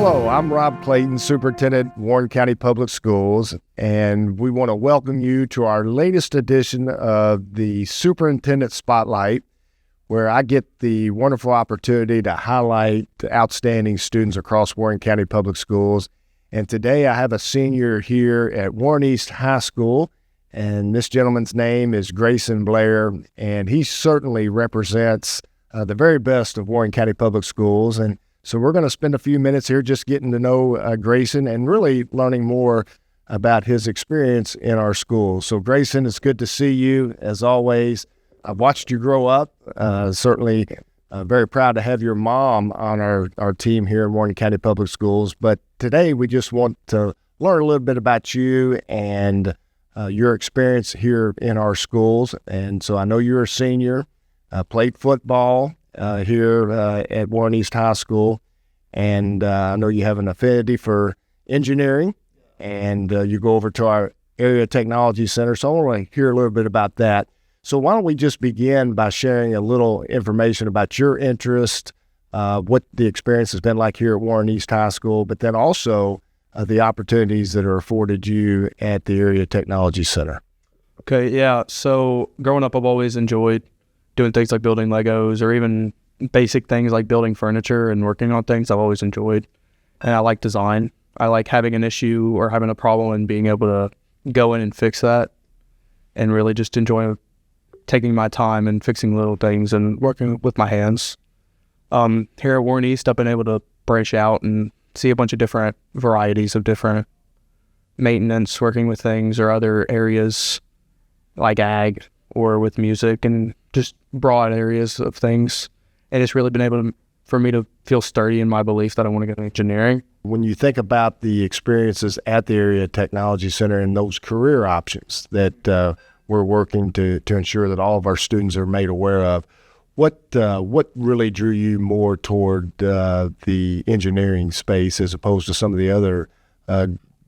Hello, I'm Rob Clayton, Superintendent, Warren County Public Schools, and we want to welcome you to our latest edition of the Superintendent Spotlight, where I get the wonderful opportunity to highlight outstanding students across Warren County Public Schools. And today I have a senior here at Warren East High School, and this gentleman's name is Greyson Blair, and he certainly represents the very best of Warren County Public Schools. And so we're going to spend a few minutes here just getting to know Greyson and really learning more about his experience in our school. So Greyson, it's good to see you as always. I've watched you grow up. Certainly very proud to have your mom on our team here in Warren County Public Schools. But today we just want to learn a little bit about you and your experience here in our schools. And so I know you're a senior, played football here at Warren East High School, and I know you have an affinity for engineering, and you go over to our Area Technology Center, so I want to hear a little bit about that. So why don't we just begin by sharing a little information about your interest, what the experience has been like here at Warren East High School, but then also the opportunities that are afforded you at the Area Technology Center. Okay, yeah, so growing up I've always enjoyed doing things like building Legos or even basic things like building furniture and working on things I've always enjoyed. And I like design. I like having an issue or having a problem and being able to go in and fix that and really just enjoy taking my time and fixing little things and working with my hands. Here at Warren East, I've been able to branch out and see a bunch of different varieties of different maintenance, working with things or other areas like ag or with music and just broad areas of things. And it's really been able for me to feel sturdy in my belief that I want to get into engineering. When you think about the experiences at the Area Technology Center and those career options that we're working to ensure that all of our students are made aware of, what really drew you more toward the engineering space as opposed to some of the other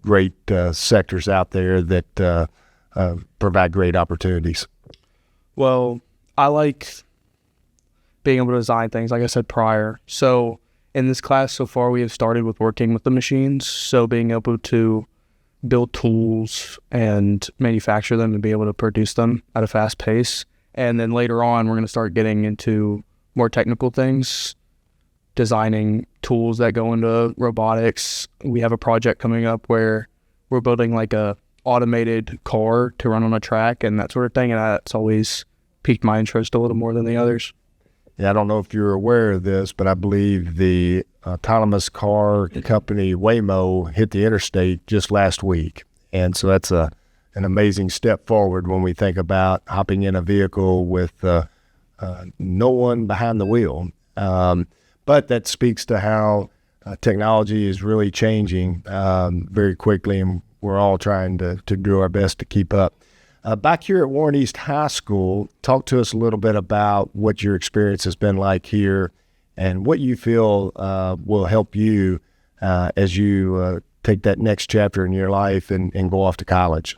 great sectors out there that provide great opportunities? Well, I like being able to design things, like I said prior. So in this class so far, we have started with working with the machines. So being able to build tools and manufacture them and be able to produce them at a fast pace. And then later on, we're going to start getting into more technical things, designing tools that go into robotics. We have a project coming up where we're building like a automated car to run on a track and that sort of thing, and that's always piqued my interest a little more than the others. Yeah, I don't know if you're aware of this, but I believe the autonomous car company Waymo hit the interstate just last week, and so that's an amazing step forward when we think about hopping in a vehicle with no one behind the wheel. But that speaks to how technology is really changing very quickly, and we're all trying to do our best to keep up. Back here at Warren East High School, talk to us a little bit about what your experience has been like here and what you feel will help you as you take that next chapter in your life and go off to college.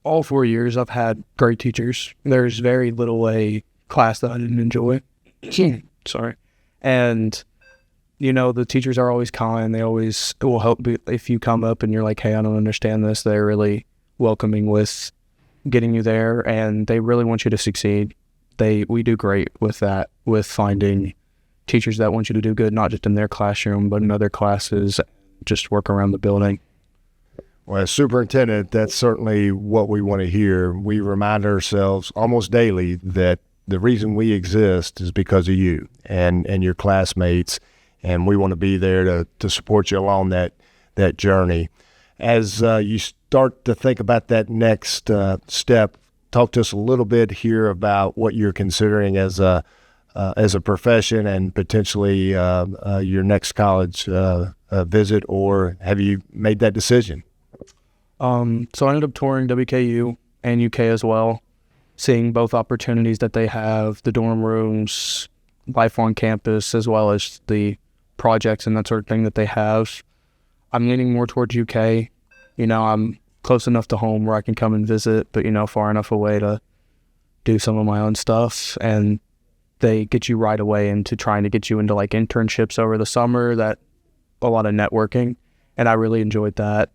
All 4 years, I've had great teachers. There's very little a class that I didn't enjoy. Sorry. And you know, the teachers are always kind. They always will help if you come up and you're like, hey, I don't understand this. They're really welcoming with getting you there, and they really want you to succeed. We do great with that, with finding teachers that want you to do good, not just in their classroom, but in other classes, just work around the building. Well, as superintendent, that's certainly what we want to hear. We remind ourselves almost daily that the reason we exist is because of you and your classmates, and we want to be there to support you along that journey. As you start to think about that next step, talk to us a little bit here about what you're considering as a profession and potentially your next college visit, or have you made that decision? So I ended up touring WKU and UK as well, seeing both opportunities that they have, the dorm rooms, life on campus, as well as the projects and that sort of thing that they have. I'm leaning more towards UK. You know, I'm close enough to home where I can come and visit, but, you know, far enough away to do some of my own stuff. And they get you right away into trying to get you into like internships over the summer that a lot of networking, and I really enjoyed that.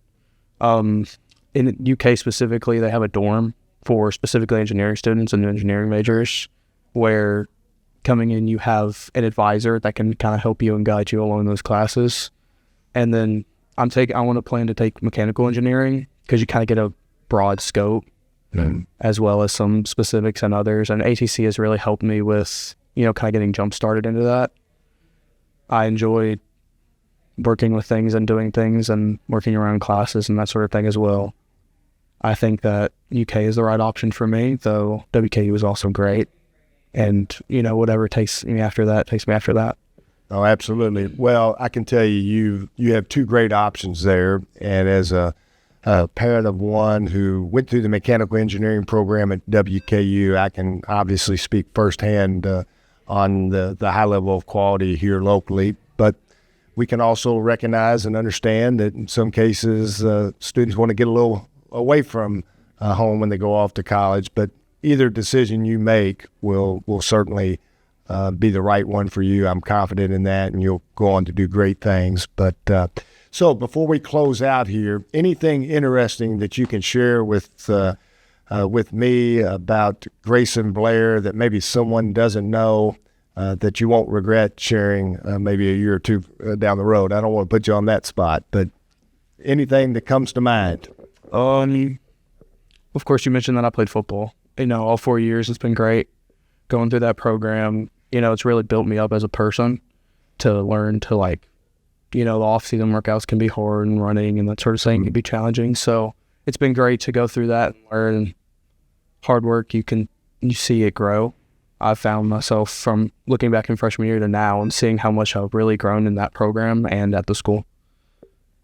In UK specifically, they have a dorm for specifically engineering students and engineering majors, where coming in you have an advisor that can kind of help you and guide you along those classes. And then I want to plan to take mechanical engineering because you kind of get a broad scope as well as some specifics and others. And ATC has really helped me with, kind of getting jump started into that. I enjoy working with things and doing things and working around classes and that sort of thing as well. I think that UK is the right option for me, though WKU is also great. And, whatever takes me after that. Oh, absolutely. Well, I can tell you have two great options there. And as a parent of one who went through the mechanical engineering program at WKU, I can obviously speak firsthand on the high level of quality here locally. But we can also recognize and understand that in some cases students want to get a little away from home when they go off to college. But either decision you make will certainly be the right one for you. I'm confident in that, and you'll go on to do great things. But so before we close out here, anything interesting that you can share with me about Greyson Blair that maybe someone doesn't know that you won't regret sharing maybe a year or two down the road? I don't want to put you on that spot, but anything that comes to mind? Of course, you mentioned that I played football. All 4 years, it's been great going through that program. It's really built me up as a person to learn to the off-season workouts can be hard and running and that sort of thing can be challenging. So it's been great to go through that and learn. Hard work, you see it grow. I found myself from looking back in freshman year to now and seeing how much I've really grown in that program and at the school.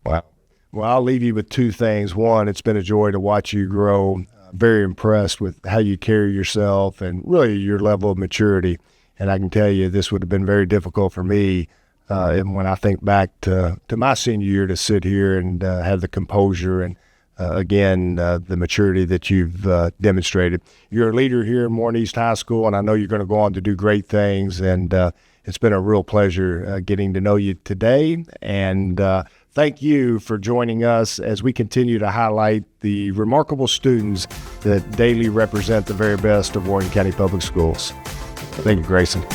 Wow. Well, I'll leave you with two things. One, it's been a joy to watch you grow. Very impressed with how you carry yourself and really your level of maturity. And I can tell you this would have been very difficult for me and when I think back to my senior year to sit here and have the composure and, again, the maturity that you've demonstrated. You're a leader here in Warren East High School, and I know you're going to go on to do great things. And it's been a real pleasure getting to know you today. And thank you for joining us as we continue to highlight the remarkable students that daily represent the very best of Warren County Public Schools. Thank you, Greyson.